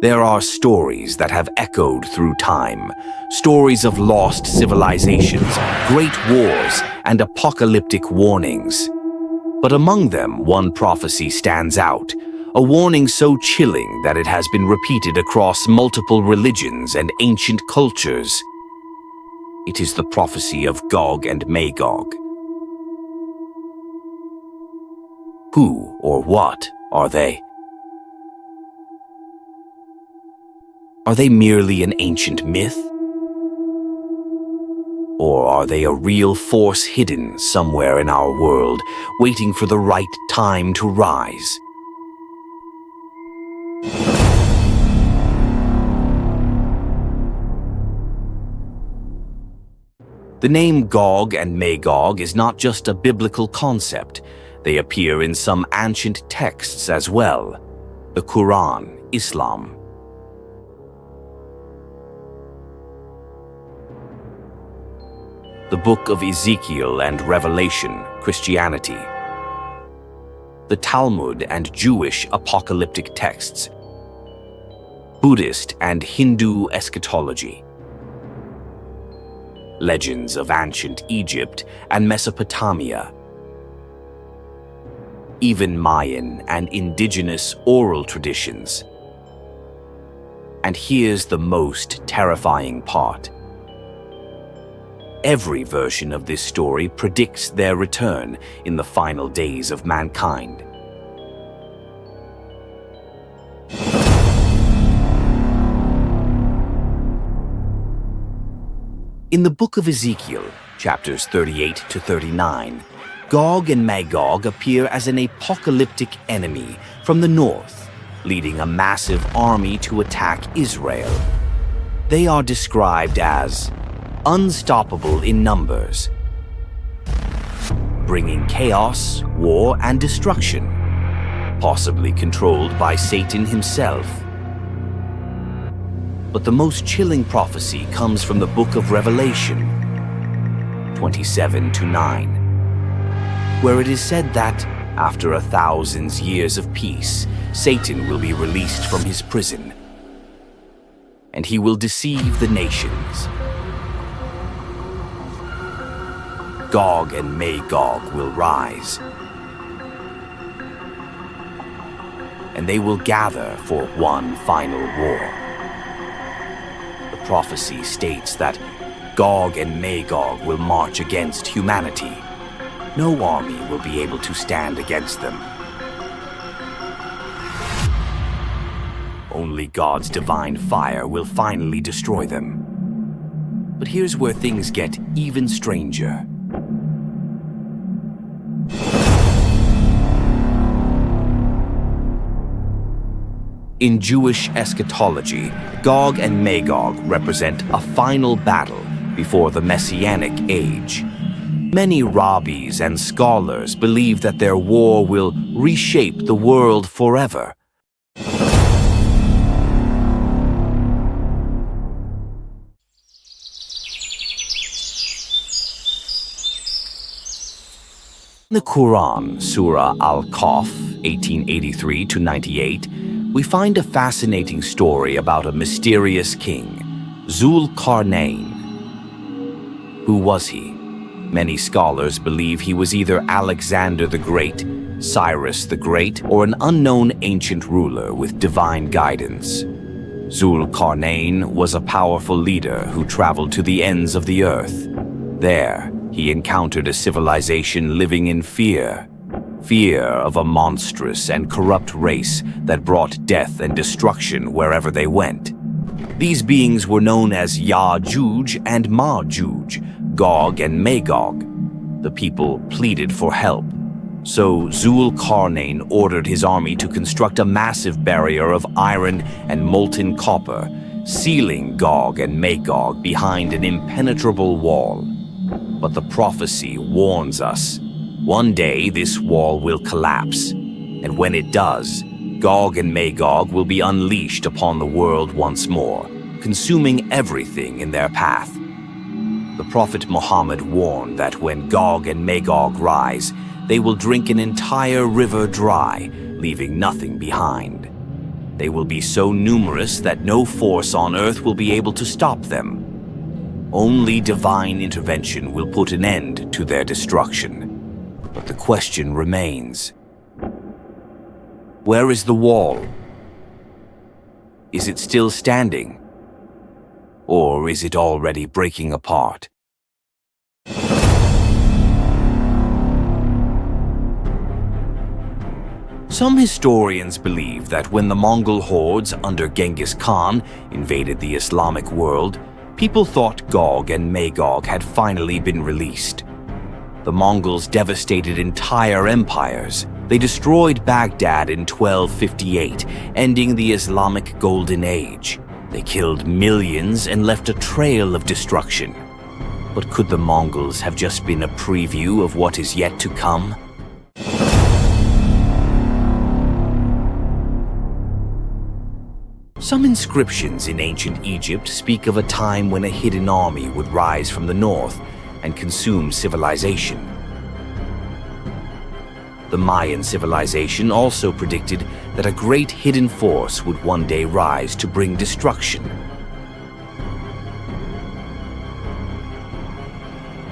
There are stories that have echoed through time, stories of lost civilizations, great wars, and apocalyptic warnings. But among them, one prophecy stands out, a warning so chilling that it has been repeated across multiple religions and ancient cultures. It is the prophecy of Gog and Magog. Who or what are they? Are they merely an ancient myth? Or are they a real force hidden somewhere in our world, waiting for the right time to rise? The name Gog and Magog is not just a biblical concept. They appear in some ancient texts as well. The Quran, Islam. The Book of Ezekiel and Revelation, Christianity. The Talmud and Jewish apocalyptic texts. Buddhist and Hindu eschatology. Legends of ancient Egypt and Mesopotamia. Even Mayan and indigenous oral traditions. And here's the most terrifying part. Every version of this story predicts their return in the final days of mankind. In the book of Ezekiel, chapters 38 to 39, Gog and Magog appear as an apocalyptic enemy from the north, leading a massive army to attack Israel. They are described as unstoppable in numbers, bringing chaos, war, and destruction, possibly controlled by Satan himself. But the most chilling prophecy comes from the book of Revelation 27-9, where it is said that after 1,000 years of peace, Satan will be released from his prison, and he will deceive the nations. Gog and Magog will rise, and they will gather for one final war. The prophecy states that Gog and Magog will march against humanity. No army will be able to stand against them. Only God's divine fire will finally destroy them. But here's where things get even stranger. In Jewish eschatology, Gog and Magog represent a final battle before the Messianic age. Many rabbis and scholars believe that their war will reshape the world forever. In the Quran, Surah Al-Kahf, 1883-98, we find a fascinating story about a mysterious king, Zul-Qarnayn. Who was he? Many scholars believe he was either Alexander the Great, Cyrus the Great, or an unknown ancient ruler with divine guidance. Zul-Qarnayn was a powerful leader who traveled to the ends of the earth. There, he encountered a civilization living in fear of a monstrous and corrupt race that brought death and destruction wherever they went. These beings were known as Ya'juj and Ma'juj, Gog and Magog. The people pleaded for help, so Zul-Qarnayn ordered his army to construct a massive barrier of iron and molten copper, sealing Gog and Magog behind an impenetrable wall. But the prophecy warns us. One day this wall will collapse, and when it does, Gog and Magog will be unleashed upon the world once more, consuming everything in their path. The Prophet Muhammad warned that when Gog and Magog rise, they will drink an entire river dry, leaving nothing behind. They will be so numerous that no force on Earth will be able to stop them. Only divine intervention will put an end to their destruction. But the question remains: where is the wall? Is it still standing? Or is it already breaking apart? Some historians believe that when the Mongol hordes under Genghis Khan invaded the Islamic world, people thought Gog and Magog had finally been released. The Mongols devastated entire empires. They destroyed Baghdad in 1258, ending the Islamic Golden Age. They killed millions and left a trail of destruction. But could the Mongols have just been a preview of what is yet to come? Some inscriptions in ancient Egypt speak of a time when a hidden army would rise from the north and consume civilization. The Mayan civilization also predicted that a great hidden force would one day rise to bring destruction.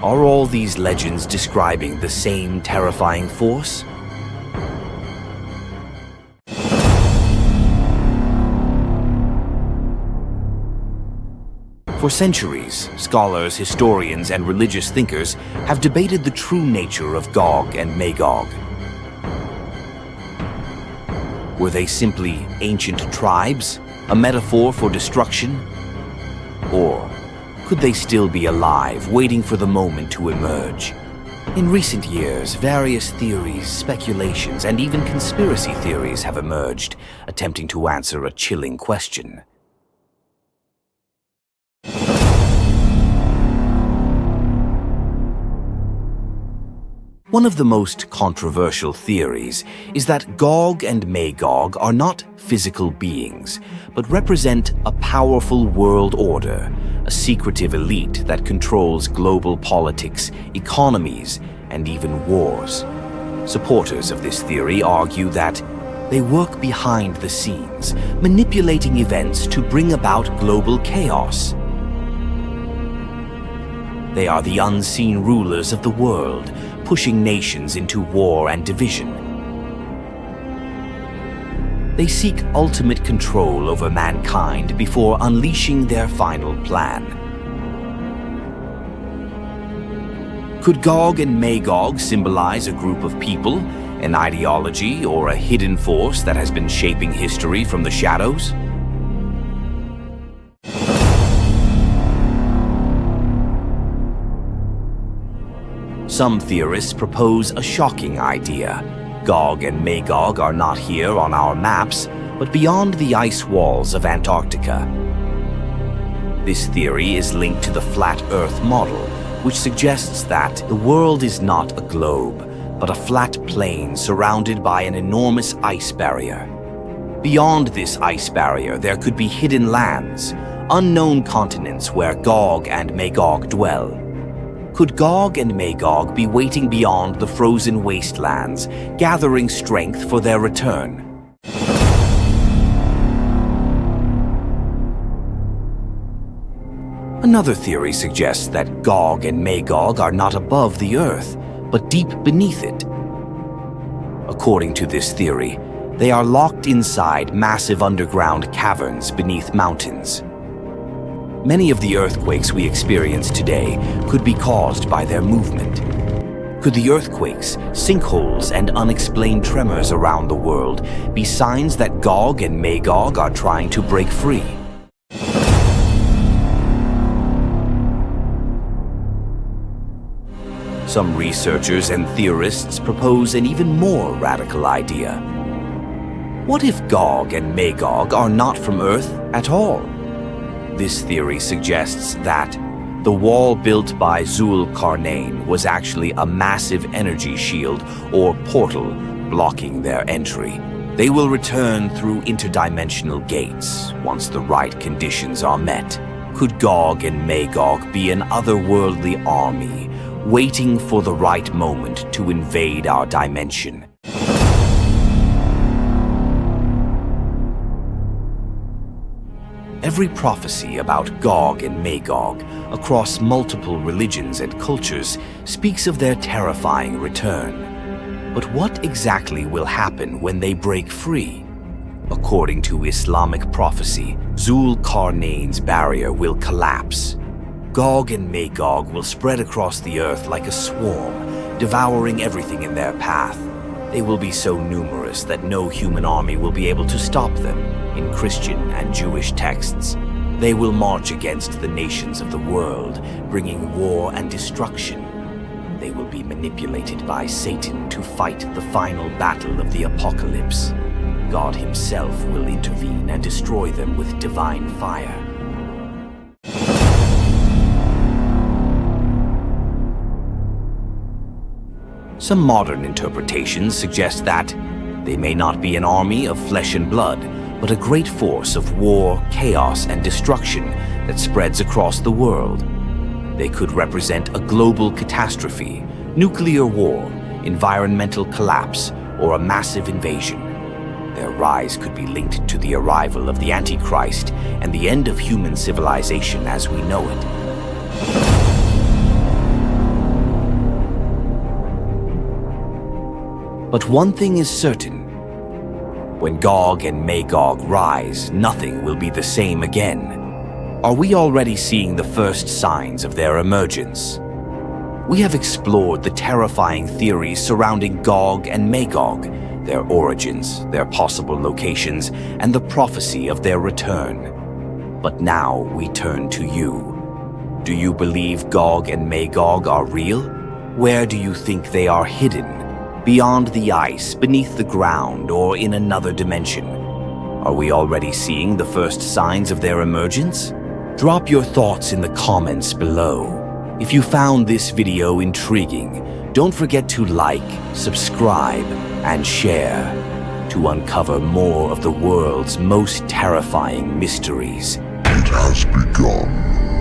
Are all these legends describing the same terrifying force? For centuries, scholars, historians, and religious thinkers have debated the true nature of Gog and Magog. Were they simply ancient tribes, a metaphor for destruction? Or could they still be alive, waiting for the moment to emerge? In recent years, various theories, speculations, and even conspiracy theories have emerged, attempting to answer a chilling question. One of the most controversial theories is that Gog and Magog are not physical beings, but represent a powerful world order, a secretive elite that controls global politics, economies, and even wars. Supporters of this theory argue that they work behind the scenes, manipulating events to bring about global chaos. They are the unseen rulers of the world, pushing nations into war and division. They seek ultimate control over mankind before unleashing their final plan. Could Gog and Magog symbolize a group of people, an ideology, or a hidden force that has been shaping history from the shadows? Some theorists propose a shocking idea. Gog and Magog are not here on our maps, but beyond the ice walls of Antarctica. This theory is linked to the flat Earth model, which suggests that the world is not a globe, but a flat plain surrounded by an enormous ice barrier. Beyond this ice barrier, there could be hidden lands, unknown continents where Gog and Magog dwell. Could Gog and Magog be waiting beyond the frozen wastelands, gathering strength for their return? Another theory suggests that Gog and Magog are not above the Earth, but deep beneath it. According to this theory, they are locked inside massive underground caverns beneath mountains. Many of the earthquakes we experience today could be caused by their movement. Could the earthquakes, sinkholes, and unexplained tremors around the world be signs that Gog and Magog are trying to break free? Some researchers and theorists propose an even more radical idea. What if Gog and Magog are not from Earth at all? This theory suggests that the wall built by Zulkarnain was actually a massive energy shield or portal blocking their entry. They will return through interdimensional gates once the right conditions are met. Could Gog and Magog be an otherworldly army waiting for the right moment to invade our dimension? Every prophecy about Gog and Magog across multiple religions and cultures speaks of their terrifying return. But what exactly will happen when they break free? According to Islamic prophecy, Zul-Qarnayn's barrier will collapse. Gog and Magog will spread across the earth like a swarm, devouring everything in their path. They will be so numerous that no human army will be able to stop them. In Christian and Jewish texts, they will march against the nations of the world, bringing war and destruction. They will be manipulated by Satan to fight the final battle of the apocalypse. God himself will intervene and destroy them with divine fire. Some modern interpretations suggest that they may not be an army of flesh and blood, but a great force of war, chaos, and destruction that spreads across the world. They could represent a global catastrophe, nuclear war, environmental collapse, or a massive invasion. Their rise could be linked to the arrival of the Antichrist and the end of human civilization as we know it. But one thing is certain. When Gog and Magog rise, nothing will be the same again. Are we already seeing the first signs of their emergence? We have explored the terrifying theories surrounding Gog and Magog, their origins, their possible locations, and the prophecy of their return. But now we turn to you. Do you believe Gog and Magog are real? Where do you think they are hidden? Beyond the ice, beneath the ground, or in another dimension? Are we already seeing the first signs of their emergence? Drop your thoughts in the comments below. If you found this video intriguing, don't forget to like, subscribe, and share to uncover more of the world's most terrifying mysteries. It has begun.